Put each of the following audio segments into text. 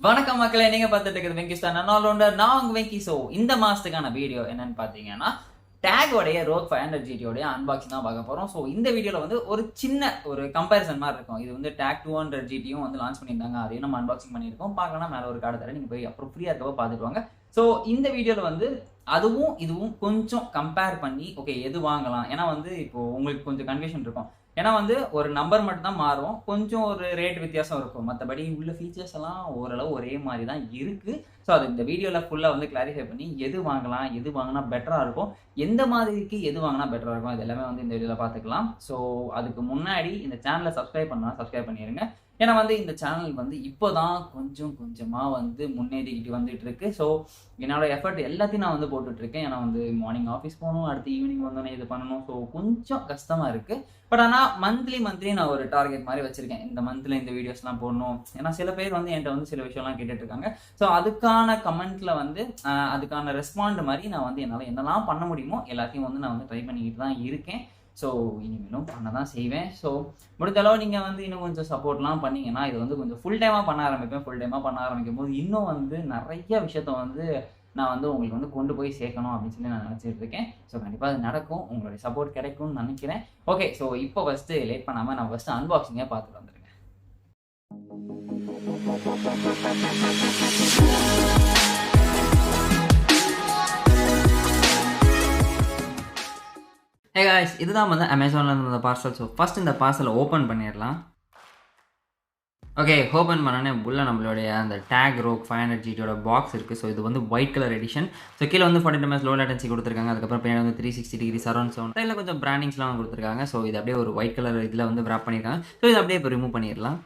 வணக்கம் மக்களே, நீங்க பார்த்துட்டு இருக்கிறது வெங்கி ஸ்டார் நான் நான் உங்க வெங்கி. ஸோ இந்த மாசத்துக்கான வீடியோ என்னன்னு பார்த்தீங்கன்னா TAGG உடைய Rogue 500 GT உடைய அன்பாக்சிங் தான் பார்க்க போறோம். ஸோ இந்த வீடியோல வந்து ஒரு சின்ன ஒரு கம்பேரிசன் மாதிரி இருக்கும். இது வந்து TAGG 200 GTயும் வந்து லான்ச் பண்ணியிருந்தாங்க, அதையும் நம்ம அன்பாக்சிங் பண்ணியிருக்கோம். பார்க்கலாம், மேலே ஒரு கார்டு தரேன், நீங்க போய் அப்புறம் ஃப்ரீயா இருக்கப்போ பார்த்துட்டு வாங்க. ஸோ இந்த வீடியோல வந்து அதுவும் இதுவும் கொஞ்சம் கம்பேர் பண்ணி ஓகே எது வாங்கலாம், ஏன்னா வந்து இப்போ உங்களுக்கு கொஞ்சம் கன்ஃபியூஷன் இருக்கும். ஏன்னா வந்து ஒரு நம்பர் மட்டும் தான் மாறும், கொஞ்சம் ஒரு ரேட் வித்தியாசம் இருக்கும். மற்றபடி உள்ள ஃபீச்சர்ஸ் எல்லாம் ஓரளவு ஒரே மாதிரி தான் இருக்கு. ஸோ அது இந்த வீடியோவில் ஃபுல்லாக வந்து கிளாரிஃபை பண்ணி எது வாங்கலாம், எது வாங்கினா பெட்டராக இருக்கும், எந்த மாதிரிக்கு எது வாங்கினா பெட்டராக இருக்கும், இது எல்லாமே வந்து இந்த வீடியோவில் பார்த்துக்கலாம். ஸோ அதுக்கு முன்னாடி இந்த சேனலை சப்ஸ்கிரைப் பண்ணால் சப்ஸ்கிரைப் பண்ணிடுங்க. ஏன்னா வந்து இந்த சேனல் வந்து இப்போ தான் கொஞ்சம் கொஞ்சமாக வந்து முன்னேறிக்கிட்டு வந்துட்டு இருக்கு. ஸோ என்னோட எஃபர்ட் எல்லாத்தையும் நான் வந்து போட்டுட்ருக்கேன். ஏன்னா வந்து மார்னிங் ஆஃபீஸ் போகணும், அடுத்து ஈவினிங் வந்தோன்னே இது பண்ணணும். ஸோ கொஞ்சம் கஷ்டமாக இருக்குது. பட் ஆனால் மந்த்லி நான் ஒரு டார்கெட் மாதிரி வச்சுருக்கேன், இந்த மந்த்தில் இந்த வீடியோஸ்லாம் போடணும். ஏன்னா சில பேர் வந்து என்கிட்ட வந்து சில விஷயம்லாம் கேட்டுட்ருக்காங்க. ஸோ அதுக்கான கமெண்ட்டில் வந்து அதுக்கான ரெஸ்பாண்ட் மாதிரி நான் வந்து என்னால் என்னெல்லாம் பண்ண முடியுமோ எல்லாத்தையும் வந்து நான் வந்து ட்ரை பண்ணிக்கிட்டு தான் இருக்கேன். ஸோ இனிமேலும் பண்ண தான் செய்வேன். ஸோ முடிஞ்ச அளவு நீங்கள் வந்து இன்னும் கொஞ்சம் சப்போர்ட்லாம் பண்ணிங்கன்னா இது வந்து கொஞ்சம் ஃபுல் டைமாக பண்ண ஆரம்பிப்பேன். ஃபுல் டைமாக பண்ண ஆரம்பிக்கும் போது இன்னும் வந்து நிறைய விஷயத்த வந்து நான் வந்து உங்களுக்கு வந்து கொண்டு போய் சேர்க்கணும் அப்படின்னு சொல்லி நான் நினச்சிட்டு இருக்கேன். ஸோ கண்டிப்பாக அது நடக்கும், உங்களுடைய சப்போர்ட் கிடைக்கும்னு நினைக்கிறேன். ஓகே, ஸோ இப்போ ஃபஸ்ட்டு லேட் பண்ணாமல் நான் ஃபஸ்ட்டு அன்பாக்சிங்கே பார்த்துட்டு வந்துடுங்க. ஹே காய்ஸ், இதுதான் வந்து அமேசானில் இருந்த பார்சல். ஸோ ஃபஸ்ட் இந்த பார்சலை ஓப்பன் பண்ணிடலாம். ஓகே, ஓப்பன் பண்ணோன்னே உள்ள நம்மளுடைய அந்த TAGG Rogue 500 GTயோட பாக்ஸ் இருக்குது. ஸோ இது வந்து ஒயிட் கலர் எடிஷன். ஸோ கீழே வந்து 42 ms லோ லேட்டன்சி கொடுத்துருக்காங்க. அதுக்கப்புறம் பின்னாடி வந்து 360 டிகிரி சரௌண்ட் சவுண்ட், இதில் கொஞ்சம் பிராண்டிங்ஸ்லாம் கொடுத்துருக்காங்க. ஸோ இது அப்படியே ஒரு ஒயிட் கலர் இதில் வந்து wrap பண்ணியிருக்காங்க. ஸோ இது அப்படியே இப்போ ரிமூவ் பண்ணிடலாம்.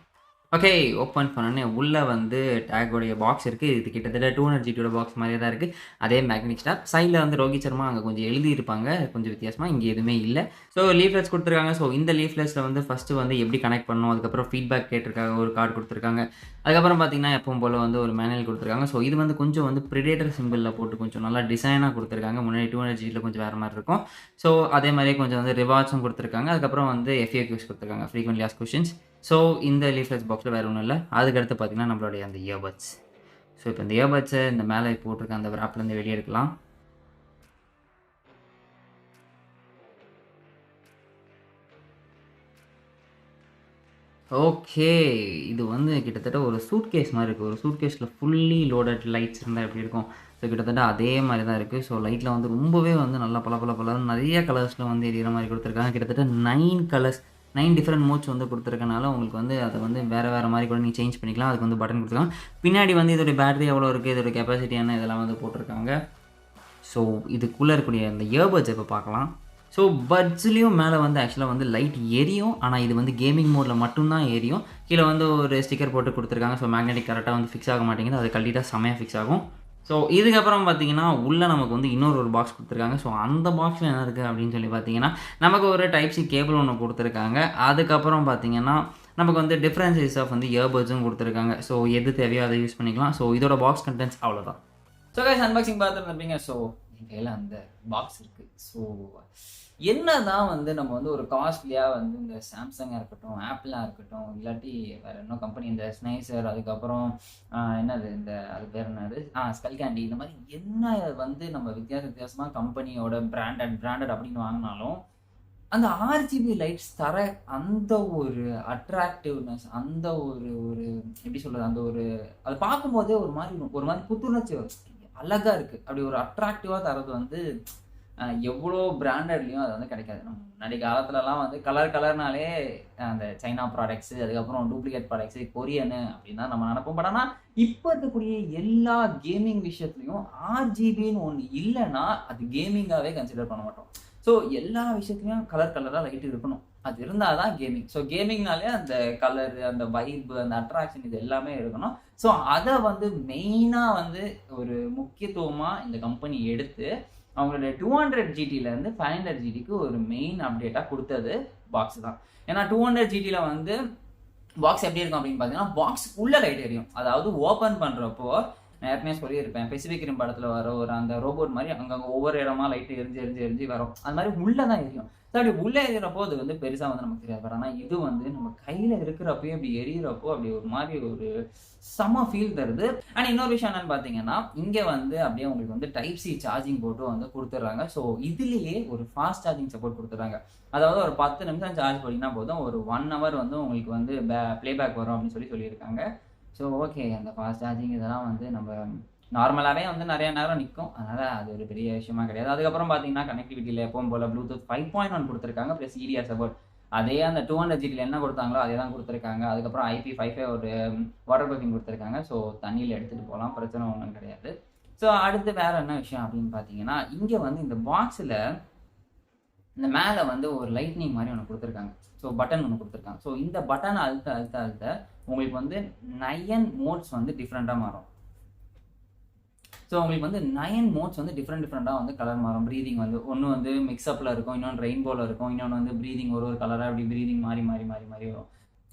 ஓகே, ஓப்பன் பண்ணோன்னே உள்ளே வந்து TAGG பாக்ஸ் இருக்குது. இது கிட்டத்தட்ட 200 GTயோட பாக்ஸ் மாதிரியே தான் இருக்குது. அதே மேக்னெட்டிக் ஸ்டாப், சைடில் வந்து ரோஹித் சர்மா அங்கே கொஞ்சம் எழுதியிருப்பாங்க கொஞ்சம் வித்தியாசமாக, இங்கே எதுவுமே இல்லை. ஸோ லீஃப்லெட்ஸ் கொடுத்துருக்காங்க. ஸோ இந்த லீஃப்லெட்ஸில் வந்து ஃபஸ்ட்டு வந்து எப்படி கனெக்ட் பண்ணணும், அதுக்கப்புறம் ஃபீட்பேக் கேட்டிருக்காங்க, ஒரு கார்டு கொடுத்துருக்காங்க. அதுக்கப்புறம் பார்த்தீங்கன்னா எப்பவும் போல் வந்து ஒரு மேனுவல் கொடுத்துருக்காங்க. ஸோ இது வந்து கொஞ்சம் வந்து ப்ரிடேட்டர் சிம்பிளில் போட்டு கொஞ்சம் நல்லா டிசைனாக கொடுத்துருக்காங்க. முன்னாடி 200 GTயில் கொஞ்சம் வேறு மாதிரி இருக்கும். ஸோ அதே மாதிரியே கொஞ்சம் வந்து ரிவார்ட்ஸும் கொடுத்துருக்காங்க. அதுக்கப்புறம் வந்து FAQs கொடுத்துருக்காங்க, ஃப்ரீக்வென்ட்லி ஆஸ்க்ட் கொஸ்டின்ஸ். ஸோ இந்த லீஃப்லெட்ஸ் பாக்ஸில் வேறு ஒன்றும் இல்லை. அதுக்கடுத்து பார்த்திங்கன்னா நம்மளுடைய அந்த இயர்பட்ஸ். ஸோ இப்போ இந்த இயர்பட்ஸை இந்த மேலே போட்டிருக்க அந்த wrapலேருந்து வெளியே எடுக்கலாம். ஓகே, இது வந்து கிட்டத்தட்ட ஒரு சூட்கேஸ் மாதிரி இருக்குது. ஒரு சூட்கேஸில் ஃபுல்லி லோடட் லைட்ஸ் இருந்தால் எப்படி இருக்கும், ஸோ கிட்டத்தட்ட அதே மாதிரி தான் இருக்குது. ஸோ லைட்டில் வந்து ரொம்பவே வந்து நல்லா பல நிறைய கலர்ஸில் வந்து எரியிற மாதிரி கொடுத்துருக்காங்க. கிட்டத்தட்ட 9 டிஃப்ரெண்ட் மோட்ஸ் வந்து கொடுத்துருக்கனால உங்களுக்கு வந்து அதை வந்து வேறு மாதிரி கூட நீங்கள் சேஞ்ச் பண்ணிக்கலாம். அதுக்கு வந்து பட்டன் கொடுத்துருக்காங்க. பின்னாடி வந்து இதோடைய பேட்டரி எவ்வளோ இருக்குது, இதோடைய கெப்பாசிட்டி என்ன, இதெல்லாம் வந்து போட்டிருக்காங்க. ஸோ இதுக்குள்ளே இருக்கக்கூடிய அந்த இயர்பட்ஸ் இப்போ பார்க்கலாம். ஸோ பட்ஸ்லேயும் மேலே வந்து ஆக்சுவலாக வந்து லைட் எரியும், ஆனால் இது வந்து கேமிங் மோடில் மட்டும்தான் எரியும். கீழே வந்து ஒரு ஸ்டிக்கர் போட்டு கொடுத்துருக்காங்க. ஸோ மேக்னெட்டிக் கரெக்டாக வந்து ஃபிக்ஸ் ஆக மாட்டேங்குது, அது கழட்டிட்டா செமையாக ஃபிக்ஸ் ஆகும். ஸோ இதுக்கப்புறம் பார்த்தீங்கன்னா உள்ளே நமக்கு வந்து இன்னொரு பாக்ஸ் கொடுத்துருக்காங்க. ஸோ அந்த பாக்ஸில் என்ன இருக்குது அப்படின்னு சொல்லி பார்த்தீங்கன்னா நமக்கு ஒரு டைப் சி கேபிள் ஒன்று கொடுத்துருக்காங்க. அதுக்கப்புறம் பார்த்தீங்கன்னா நமக்கு வந்து டிஃப்ரெண்ட் சைஸ் ஆஃப் வந்து இயர்பட்ஸும் கொடுத்துருக்காங்க. ஸோ எது தேவையோ அதை யூஸ் பண்ணிக்கலாம். ஸோ இதோட பாக்ஸ் கண்டென்ட்ஸ் அவ்வளோதான். ஸோ கைஸ், அன்பாக்சிங் பார்த்துருந்தீங்க. ஸோ என் கையில் அந்த பாக்ஸ் இருக்குது. ஸோ என்ன தான் வந்து நம்ம வந்து ஒரு காஸ்ட்லியாக வந்து இந்த சாம்சங்காக இருக்கட்டும், ஆப்பிளாக இருக்கட்டும், இல்லாட்டி வேறு இன்னும் கம்பெனி இந்த ஸ்னைசர், அதுக்கப்புறம் என்னது இந்த அது பேர் என்னது ஸ்கல் கேண்டி, இந்த மாதிரி என்ன வந்து நம்ம வித்தியாசமாக கம்பெனியோட பிராண்டட் அப்படின்னு வாங்கினாலும் அந்த RGB லைட்ஸ் தர அந்த ஒரு அட்ராக்டிவ்னஸ், அந்த ஒரு எப்படி சொல்கிறது, அந்த ஒரு அது பார்க்கும்போதே ஒரு மாதிரி புத்துணர்ச்சி அழகாக இருக்குது. அப்படி ஒரு அட்ராக்டிவாக தரது வந்து எவ்வளோ பிராண்டட்லேயும் அது வந்து கிடைக்காது. நம்ம முன்னாடி காலத்துலலாம் வந்து கலர்னாலே அந்த சைனா ப்ராடக்ட்ஸு, அதுக்கப்புறம் டூப்ளிகேட் ப்ராடக்ட்ஸு, கொரியனு அப்படின்னு தான் நம்ம நினைப்போம். பட் ஆனால் இப்போ இருக்கக்கூடிய எல்லா கேமிங் விஷயத்துலையும் RGBன்னு ஒன்று இல்லைன்னா அது கேமிங்காகவே கன்சிடர் பண்ண மாட்டோம். ஸோ எல்லா விஷயத்துலையும் கலராக லைட் இருக்கணும், அது இருந்தால் தான் கேமிங். ஸோ கேமிங்னாலே அந்த கலரு, அந்த வைப்பு, அந்த அட்ராக்ஷன், இது எல்லாமே இருக்கணும். ஸோ அதை வந்து மெயினாக வந்து ஒரு முக்கியத்துவமாக இந்த கம்பெனி எடுத்து அவங்களுடைய 200 GTலேருந்து 500 GTக்கு ஒரு மெயின் அப்டேட்டாக கொடுத்தது பாக்ஸ் தான். ஏன்னா 200 GTயில் வந்து பாக்ஸ் எப்படி இருக்கும் அப்படின்னு பார்த்தீங்கன்னா பாக்ஸ் உள்ள லைட் எரியும். அதாவது ஓப்பன் பண்ணுறப்போ நான் ஏற்கனவே சொல்லியிருப்பேன், பெசிபிக் ரிம் படத்தில் வர ஒரு அந்த ரோபோட் மாதிரி அங்கங்கே ஒவ்வொரு இடமா லைட்டு எரிஞ்சு வரும். அது மாதிரி உள்ளே தான் எரியும். ஸோ அப்படி உள்ளே எரியிறப்போ அது வந்து பெருசாக வந்து நமக்கு தெரியாது. பட் ஆனால் இது வந்து நம்ம கையில் இருக்கிறப்பயே அப்படி எரியிறப்போ அப்படி ஒரு மாதிரி ஒரு செம ஃபீல் தருது. அண்ட் இன்னொரு விஷயம் என்னன்னு பார்த்தீங்கன்னா, இங்கே வந்து அப்படியே உங்களுக்கு வந்து டைப் சி சார்ஜிங் போட்டு வந்து கொடுத்துட்றாங்க. ஸோ இதுலேயே ஒரு ஃபாஸ்ட் சார்ஜிங் சப்போர்ட் கொடுத்துட்றாங்க. அதாவது ஒரு 10 நிமிஷம் சார்ஜ் பண்ணிங்கன்னா போதும், ஒரு 1 ஹவர் வந்து உங்களுக்கு வந்து ப்ளேபேக் வரும் அப்படின்னு சொல்லியிருக்காங்க. ஸோ ஓகே, அந்த ஃபாஸ்ட் சார்ஜிங் இதெல்லாம் வந்து நம்ம நார்மலாகவே வந்து நிறைய நேரம் நிற்கும். அதனால் அது ஒரு பெரிய விஷயமா கிடையாது. அதுக்கப்புறம் பார்த்தீங்கன்னா கனெக்டிவிட்டியில் எப்பவும் போல் ப்ளூடூத் 5.1 கொடுத்துருக்காங்க, ப்ளஸ் EDR சப்போர்ட். அதே அந்த 200 ஜிபியில் என்ன கொடுத்தாங்களோ அதே தான் கொடுத்துருக்காங்க. அதுக்கப்புறம் IP55 ஒரு வாட்டர் ப்ரூஃபிங் கொடுத்துருக்காங்க. ஸோ தண்ணியில் எடுத்துகிட்டு போகலாம், பிரச்சனை ஒன்றும் கிடையாது. ஸோ அடுத்து வேறு என்ன விஷயம் அப்படின்னு பார்த்தீங்கன்னா, இங்கே வந்து இந்த பாக்ஸில் இந்த மேலே வந்து ஒரு லைட்னிங் மாதிரி ஒன்று கொடுத்துருக்காங்க. ஸோ பட்டன் ஒன்று கொடுத்துருக்காங்க. ஸோ இந்த பட்டனை அழுத்த உங்களுக்கு வந்து 9 மோட்ஸ் வந்து டிஃப்ரெண்ட்டாக மாறும். ஸோ உங்களுக்கு வந்து 9 மோட்ஸ் வந்து டிஃப்ரெண்ட்டாக வந்து கலர் மாறும். ப்ரீதிங் வந்து ஒன்று வந்து மிக்ஸ்அப்பில் இருக்கும், இன்னொன்று ரெயின்போவில் இருக்கும், இன்னொன்று வந்து ப்ரீதிங் ஒரு கலராக அப்படி ப்ரீதிங் மாறி வரும்.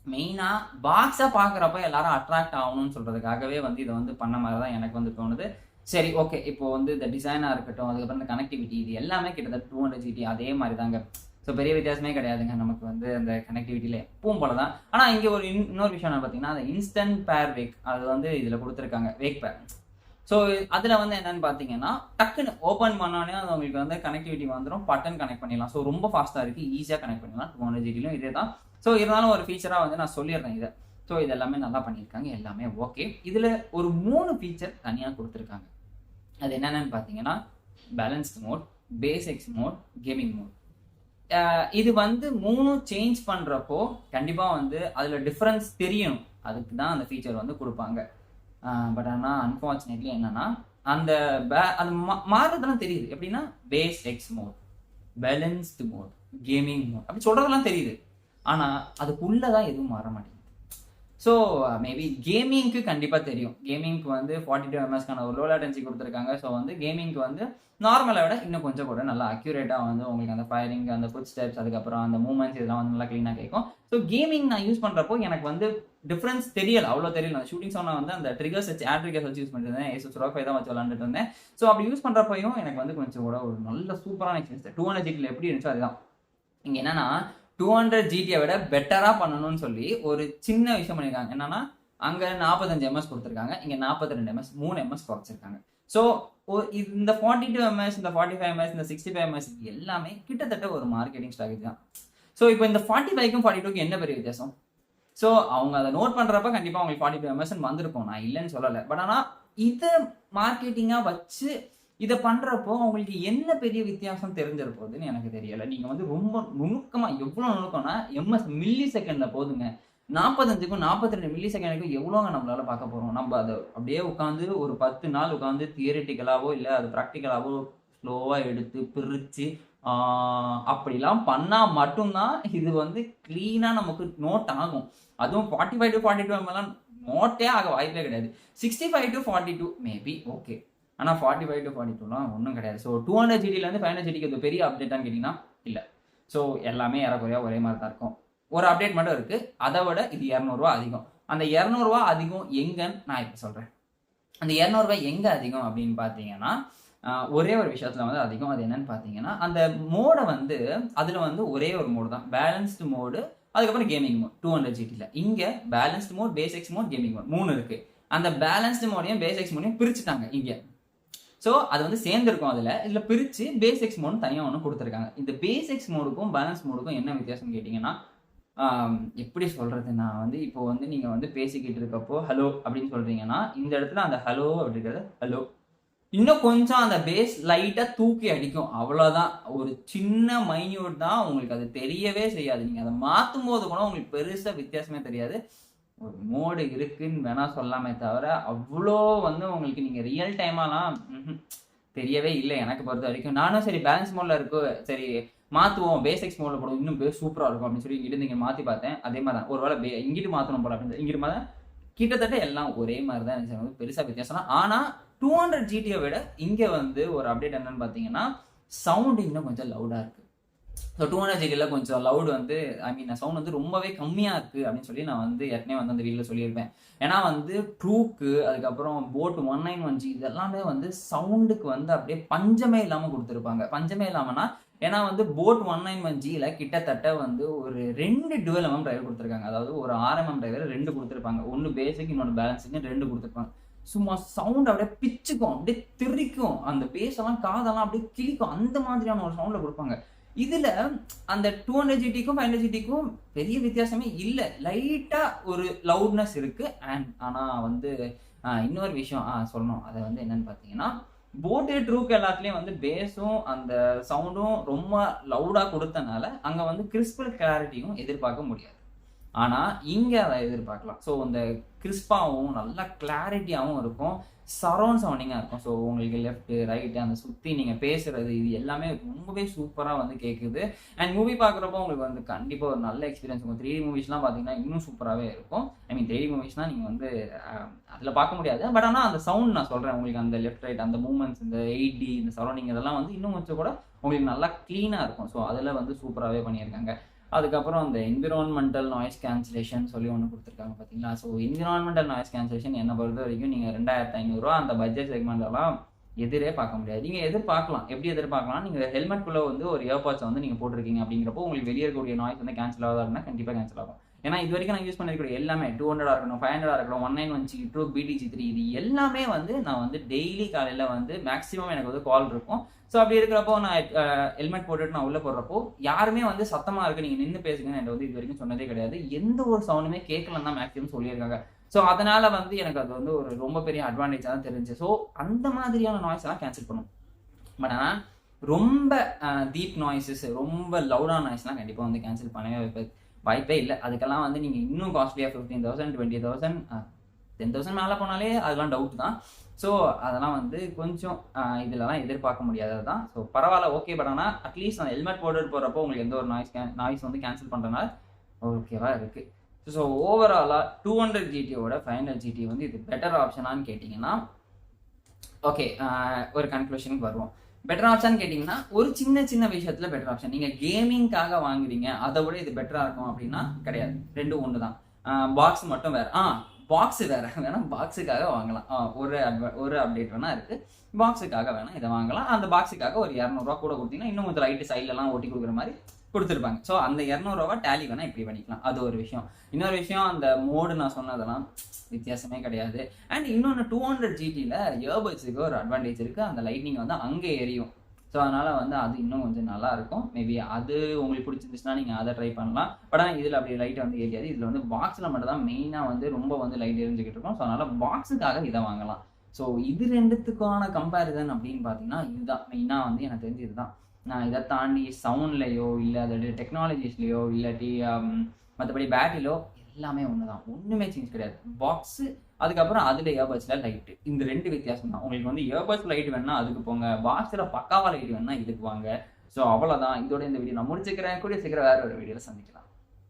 மெயினாக பாக்ஸாக பார்க்குறப்ப எல்லாரும் அட்ராக்ட் ஆகணும்னு சொல்கிறதுக்காகவே வந்து இதை வந்து பண்ண மாதிரி தான் எனக்கு வந்து தோணுது. சரி, ஓகே, இப்போ வந்து இந்த டிசைனாக இருக்கட்டும், அதுக்கப்புறம் இந்த கனெக்டிவிட்டி, இது எல்லாமே கிட்டத்தட்ட 200 GT அதே மாதிரி தாங்க. ஸோ பெரிய வித்தியாசமே கிடையாதுங்க நமக்கு வந்து அந்த கனெக்டிவிட்டியில் எப்பவும் போல தான். ஆனால் இங்கே ஒரு இன்னொரு விஷயம் என்ன பார்த்தீங்கன்னா, அந்த இன்ஸ்டன்ட் பேர் வேக் அது வந்து இதில் கொடுத்துருக்காங்க, வேக் பேர். ஸோ அதில் வந்து என்னென்னு பார்த்தீங்கன்னா, டக்குன்னு ஓப்பன் பண்ணோடனே அது உங்களுக்கு வந்து கனெக்டிவிட்டி வந்துடும், பட்டன் கனெக்ட் பண்ணிடலாம். ஸோ ரொம்ப ஃபாஸ்ட்டாக இருக்குது, ஈஸியாக கனெக்ட் பண்ணிடலாம். 200 GTலையும் இதே தான். ஸோ இருந்தாலும் ஒரு ஃபீச்சராக வந்து நான் சொல்லிடுறேன் இதை. ஸோ இது எல்லாமே நல்லா பண்ணியிருக்காங்க, எல்லாமே ஓகே. இதில் ஒரு 3 ஃபீச்சர் தனியாக கொடுத்துருக்காங்க. அது என்னென்னு பார்த்தீங்கன்னா, balanced mode, BassX mode, gaming mode. இது வந்து 3 சேஞ்ச் பண்ணுறப்போ கண்டிப்பாக வந்து அதில் டிஃப்ரென்ஸ் தெரியணும். அதுக்கு தான் அந்த ஃபீச்சர் வந்து கொடுப்பாங்க. பட் ஆனால் அன்ஃபார்ச்சுனேட்லி என்னன்னா, அந்த அது மாறுறதுலாம் தெரியுது. எப்படின்னா BassX mode, balanced mode, gaming mode அப்படி சொல்கிறதெல்லாம் தெரியுது. ஆனால் அதுக்குள்ளே தான் எதுவும் மாற மாட்டேங்குது. ஸோ மேபி கேமிங்க்கு கண்டிப்பாக தெரியும். கேமிங்க்கு வந்து 42 ms ஒரு லோ லேட்டன்சி கொடுத்துருக்காங்க. ஸோ வந்து கேமிங்க்கு வந்து நார்மலை விட இன்னும் கொஞ்சம் கூட நல்லா அக்யூரேட்டாக வந்து உங்களுக்கு அந்த ஃபயரிங், அந்த ஃபுட் ஸ்டெப்ஸ், அதுக்கப்புறம் அந்த மூவ்மெண்ட்ஸ் இதெல்லாம் வந்து நல்லா க்ளீனாக கேட்கும். ஸோ கேமிங் நான் யூஸ் பண்ணுறப்போ எனக்கு வந்து டிஃப்ரென்ஸ் தெரியல, அவ்வளோ தெரியல. அந்த ஷூட்டிங் சவுண்ட் வந்து அந்த ட்ரிகர்ஸ் வச்சு ஏர் ட்ரிகர்ஸ் வச்சு யூஸ் பண்ணிருந்தேன், Asus ROG 5 தான் வச்சு விளாண்டுட்டு இருந்தேன். ஸோ அப்படி யூஸ் பண்ணுறப்பையும் எனக்கு வந்து கொஞ்சம் கூட ஒரு நல்ல சூப்பரான எக்ஸ்பீரியன்ஸ். 200 GTயில் எப்படி இருந்துச்சோ அதுதான். இங்கே என்னன்னா 200 GTயை விட பெட்டராக பண்ணணும்னு சொல்லி ஒரு சின்ன விஷயம் பண்ணியிருக்காங்க. என்னன்னா, அங்கே 45 ms கொடுத்துருக்காங்க, இங்கே 42 ms, 3 ms குறைச்சிருக்காங்க. ஸோ இந்த 42 ms, இந்த 45 ms, இந்த 65 ms எல்லாமே கிட்டத்தட்ட ஒரு மார்க்கெட்டிங் ஸ்ட்ராட்டஜி தான். ஸோ இப்போ இந்த 45க்கும் 42க்கும் என்ன பெரிய வித்தியாசம்? ஸோ அவங்க அதை நோட் பண்ணுறப்ப கண்டிப்பாக அவங்களுக்கு 45 ms வந்திருக்கும், நான் இல்லைன்னு சொல்லலை. பட் ஆனால் இதை மார்க்கெட்டிங்காக வச்சு இதை பண்ணுறப்போ அவங்களுக்கு என்ன பெரிய வித்தியாசம் தெரிஞ்சிருப்போகுதுன்னு எனக்கு தெரியலை. நீங்கள் வந்து ரொம்ப நுணுக்கமாக, எவ்வளோ நுணுக்கம்னா மில்லி செகண்டில் போதுங்க. 45க்கும் 42 மில்லி செகண்டுக்கும் எவ்வளோங்க நம்மளால பார்க்க போகிறோம்? நம்ம அதை அப்படியே உட்காந்து ஒரு 10 நாள் உட்காந்து தியரிட்டிக்கலாவோ இல்லை அது ப்ராக்டிக்கலாவோ ஸ்லோவாக எடுத்து பிரித்து அப்படிலாம் பண்ணால் மட்டும்தான் இது வந்து க்ளீனாக நமக்கு நோட் ஆகும். அதுவும் 45 to 42 எல்லாம் நோட்டே ஆக வாய்ப்பே கிடையாது. 65 to 42 மேபி ஓகே, ஆனால் 45 to 42லாம் ஒன்றும் கிடையாது. ஸோ 200 GTலேருந்து 500 GTக்கு இது பெரிய அப்டேட்டான்னு கேட்டிங்கன்னா இல்லை. ஸோ எல்லாமே ஏறக்குறையா ஒரே மாதிரி தான் இருக்கும். ஒரு அப்டேட் மட்டும் இருக்குது, அதை விட இது 200 ரூபா அதிகம். அந்த 200 ரூபா அதிகம் எங்கன்னு நான் இப்போ சொல்கிறேன். அந்த 200 ரூபாய் எங்கே அதிகம் அப்படின்னு பார்த்தீங்கன்னா, ஒரே ஒரு விஷயத்தில் வந்து அதிகம். அது என்னன்னு பார்த்தீங்கன்னா, அந்த மோடை வந்து அதில் வந்து ஒரே ஒரு மோடு தான், பேலன்ஸ்டு மோடு, அதுக்கப்புறம் கேமிங் மோட் 200 GTயில். இங்கே balanced mode, BassX mode, gaming mode 3 இருக்குது. அந்த பேலன்ஸ்டு மோடையும் BassX மோடையும் பிரிச்சுட்டாங்க இங்கே. ஸோ அது வந்து சேர்ந்துருக்கும். இதில் பிரித்து BassX மோடு தனியாக ஒன்று கொடுத்துருக்காங்க. இந்த BassX மோடுக்கும் பேலன்ஸ் மோடுக்கும் என்ன வித்தியாசம் கேட்டிங்கன்னா, எப்படி சொல்கிறது, நான் வந்து இப்போ வந்து நீங்கள் வந்து பேசிக்கிட்டு இருக்கப்போ ஹலோ அப்படின்னு சொல்கிறீங்கன்னா, இந்த இடத்துல அந்த ஹலோ அப்படிங்கிறது ஹலோ இன்னும் கொஞ்சம் அந்த பேஸ் லைட்டாக தூக்கி அடிக்கும், அவ்வளோதான். ஒரு சின்ன மைன்யூட் தான், உங்களுக்கு அது தெரியவே செய்யாது. நீங்கள் அதை மாற்றும் போது கூட உங்களுக்கு பெருசாக வித்தியாசமே தெரியாது. ஒரு மோடு இருக்குன்னு வேணால் சொல்லாமே தவிர அவ்வளோ வந்து உங்களுக்கு நீங்கள் ரியல் டைமாலாம் தெரியவே இல்லை எனக்கு பொறுத்த வரைக்கும். நானும் சரி பேலன்ஸ் மோடில் இருக்கு, சரி மாற்றுவோம், BassX மோடில் போடுவோம், இன்னும் சூப்பராக இருக்கும் அப்படின்னு சொல்லி இங்கிட்டு இங்கே மாற்றி பார்த்தேன். அதே மாதிரி தான், ஒரு வேளை இங்கிட்டு மாற்றணும் போல அப்படின்னு இங்கிட்டு மாதிரி கிட்டத்தட்ட எல்லாம் ஒரே மாதிரி தான் இருந்துச்சு, பெருசாக வித்தியாசம். ஆனால் 200 GTயை விட இங்கே வந்து ஒரு அப்டேட் என்னன்னு பார்த்தீங்கன்னா, சவுண்டு இன்னும் கொஞ்சம் லவுடாக இருக்குது. ஸோ 200 ஜிபியில் கொஞ்சம் லவுட் வந்து சவுண்ட் வந்து ரொம்பவே கம்மியாக இருக்குது அப்படின்னு சொல்லி நான் வந்து ஏற்கனவே வந்து அந்த வீடியோவில் சொல்லியிருப்பேன். ஏன்னா வந்து ட்ரூக்கு அதுக்கப்புறம் போட் 191G இதெல்லாமே வந்து சவுண்டுக்கு வந்து அப்படியே பஞ்சமே இல்லாமல் கொடுத்துருப்பாங்க. பஞ்சமே இல்லாமல்னா ஏன்னா வந்து போட் 191Gயில் கிட்டத்தட்ட வந்து ஒரு 2 டுவல் எம்எம் டிரைவர் கொடுத்துருக்காங்க. அதாவது ஒரு 6mm டிரைவர் 2 கொடுத்துருப்பாங்க. ஒன்று பேஸுக்கு இன்னொன்று பேலன்ஸுக்கு 2 கொடுத்துருப்பாங்க. சும்மா சவுண்ட் அப்படியே பிச்சுக்கும், அப்படியே திரிக்கும், அந்த பேஸெல்லாம் காதெல்லாம் அப்படியே கிழிக்கும், அந்த மாதிரியான ஒரு சவுண்டில் கொடுப்பாங்க. இதில் அந்த 200GTக்கும் 500GTக்கும் பெரிய வித்தியாசமே இல்லை. லைட்டாக ஒரு லவுட்னஸ் இருக்குது. ஆனால் வந்து இன்னொரு விஷயம் சொல்லணும். அதை வந்து என்னன்னு பார்த்தீங்கன்னா, போட்டு ட்ரூக் எல்லாத்துலேயும் வந்து பேஸும் அந்த சவுண்டும் ரொம்ப லவுடாக கொடுத்தனால அங்கே வந்து கிறிஸ்பல் கிளாரிட்டியும் எதிர்பார்க்க முடியாது. ஆனால் இங்கே அதை எதிர்பார்க்கலாம். ஸோ அந்த கிறிஸ்பாகவும் நல்லா கிளாரிட்டியாகவும் இருக்கும், சரௌண்ட் சவுண்டிங்காக இருக்கும். ஸோ உங்களுக்கு லெஃப்ட்டு ரைட்டு அந்த சுற்றி நீங்கள் பேசுகிறது இது எல்லாமே ரொம்பவே சூப்பராக வந்து கேட்குது. அண்ட் மூவி பார்க்குறப்போ உங்களுக்கு வந்து கண்டிப்பாக ஒரு நல்ல எக்ஸ்பீரியன்ஸ் இருக்கும். 3D மூவிஸ்லாம் பார்த்தீங்கன்னா இன்னும் சூப்பராகவே இருக்கும். 3D மூவிஸ்னால் நீங்கள் வந்து அதில் பார்க்க முடியாது. பட் ஆனால் அந்த சவுண்ட் நான் சொல்கிறேன் உங்களுக்கு, அந்த லெஃப்ட் ரைட் அந்த மூமெண்ட்ஸ் இந்த 8D இந்த சரௌண்டிங் இதெல்லாம் வந்து இன்னும் கொஞ்சம் கூட உங்களுக்கு நல்லா க்ளீனாக இருக்கும். ஸோ அதில் வந்து சூப்பராகவே பண்ணியிருக்காங்க. அதுக்கப்புறம் அந்த என்விரான்மெண்டல் நாய்ஸ் கேன்சலேஷன் சொல்லி ஒன்று கொடுத்துருக்காங்க பார்த்தீங்களா. ஸோ என்விரான்மெண்டல் நாய்ஸ் கேன்சலேஷன் என்னை பொறுத்த வரைக்கும் நீங்கள் 2500 அந்த பட்ஜெட் செக்மெண்ட்லாம் எதிரே பார்க்க முடியாது. நீங்கள் எதிர்பார்க்கலாம். எப்படி எதிர்பார்க்கலாம், நீங்கள் ஹெல்மெட்குள்ளே வந்து ஒரு இயர்பாட்ஸை வந்து நீங்கள் போட்டிருக்கீங்க அப்படிங்கிறப்போ உங்களுக்கு வெளியே இருக்கக்கூடிய நாய்ஸ் வந்து கேன்சல் ஆகுதுன்னா கண்டிப்பாக கேன்சல் ஆகும். ஏன்னா இது வரைக்கும் நான் யூஸ் பண்ணிருக்கிற எல்லாமே 200 இருக்கணும், 500 இருக்கணும், 191G, ட்ரூக், BTG3 இது எல்லாமே வந்து நான் வந்து டெய்லி காலையில் வந்து மேக்ஸிமம் எனக்கு வந்து கால் இருக்கும். ஸோ அப்படி இருக்கிறப்போ நான் ஹெல்மெட் போட்டுட்டு நான் உள்ளே போடுறப்போ யாருமே வந்து சத்தமாக இருக்குது நீங்கள் நின்று பேசுங்கன்னு என்கிட்ட வந்து இது வரைக்கும் சொன்னதே கிடையாது. எந்த ஒரு சவுண்டுமே கேட்கலன்னு தான் மேக்ஸிமம் சொல்லியிருக்காங்க. ஸோ அதனால் வந்து எனக்கு அது வந்து ஒரு ரொம்ப பெரிய அட்வான்டேஜாக தான் தெரிஞ்சு. ஸோ அந்த மாதிரியான நாய்ஸ் எல்லாம் கேன்சல் பண்ணும். பட் ஆனால் ரொம்ப டீப் நாய்ஸஸ் ரொம்ப லவுடான நாய்ஸ்லாம் கண்டிப்பாக வந்து கேன்சல் பண்ணவே வாய்ப்பே இல்லை. அதுக்கெல்லாம் வந்து நீங்கள் இன்னும் காஸ்ட்லியாக 15,000 20,000 10,000 மேலே போனாலே அதெல்லாம் டவுட் தான். ஸோ அதெல்லாம் வந்து கொஞ்சம் இதிலலாம் எதிர்பார்க்க முடியாதது தான். ஸோ பரவாயில்ல, ஓகே. பட் ஆனால் அட்லீஸ்ட் நான் ஹெல்மெட் போட்டுட்டு போகிறப்போ உங்களுக்கு எந்த ஒரு நாய்ஸ் வந்து கேன்சல் பண்ணுறதுனால ஓகேவா இருக்குது. ஸோ ஓவராலாக 200GTயோட 500GT வந்து இது பெட்டர் ஆப்ஷனான்னு கேட்டிங்கன்னா ஓகே, ஒரு கன்க்ளூஷனுக்கு வருவோம். பெட்டர் ஆப்ஷன் கேட்டிங்கன்னா ஒரு சின்ன விஷயத்தில் பெட்டர் ஆப்ஷன். நீங்கள் கேமிங்காக வாங்குறீங்க, அதை விட இது பெட்டராக இருக்கும் அப்படின்னா கிடையாது. ரெண்டும் ஒன்று தான். பாக்ஸ் மட்டும் வேறு. பாக்ஸு வேறு வேணால் பாக்ஸுக்காக வாங்கலாம். ஒரு அப்டேட் வேணால் இருக்குது, பாக்ஸுக்காக வேணால் இதை வாங்கலாம். அந்த பாக்ஸுக்காக ஒரு 200 கூட கொடுத்தீங்கன்னா இன்னும் கொஞ்சம் லைட்டு சைட்லலாம் ஒட்டி கொடுக்குற மாதிரி கொடுத்துருப்பாங்க. ஸோ அந்த 200 டேலி வேணால் இப்படி பண்ணிக்கலாம். அது ஒரு விஷயம். இன்னொரு விஷயம், அந்த மோடு நான் சொன்னதெல்லாம் வித்தியாசமே கிடையாது. அண்ட் இன்னொன்று 200GTயில் இயர்பட்ஸுக்கு ஒரு அட்வான்டேஜ் இருக்குது. அந்த லைட்னிங் வந்து அங்கே எரியும். ஸோ அதனால் வந்து அது இன்னும் கொஞ்சம் நல்லா இருக்கும். மேபி அது உங்களுக்கு பிடிச்சிருந்துச்சுன்னா நீங்கள் அதை ட்ரை பண்ணலாம். பட் ஆனால் இதில் அப்படி லைட்டை வந்து எரியாது. இதில் வந்து பாக்ஸில் மட்டும் தான் மெயினாக வந்து ரொம்ப வந்து லைட் எரிஞ்சுக்கிட்டு இருக்கும். ஸோ அதனால் பாக்ஸுக்காக இதை வாங்கலாம். ஸோ இது ரெண்டுத்துக்கான கம்பேரிசன் அப்படின்னு பார்த்தீங்கன்னா இதுதான் மெயினாக வந்து எனக்கு தெரிஞ்சு இதுதான். நான் இதை தாண்டி சவுண்ட்லேயோ இல்லை அதோடைய டெக்னாலஜிஸ்லேயோ இல்லாட்டி மற்றபடி பேட்டரியிலோ எல்லாமே ஒன்று தான். ஒன்றுமே சேஞ்ச் கிடையாது. பாக்ஸு அதுக்கப்புறம் அதில் இயர்பட்ஸில் லைட்டு, இந்த 2 வித்தியாசம் தான். உங்களுக்கு வந்து இயர்பட்ஸ் லைட் வேணுன்னா அதுக்கு போங்க, பாக்ஸில் பக்காவாக லைட் வேணுன்னா இதுக்கு வாங்க. ஸோ அவ்வளோதான். இதோட இந்த வீடியோ நான் முடிச்சுக்கிறேன். கூடிய சீக்கிரம் வேறு ஒரு வீடியோவில் சந்திக்கலாம்.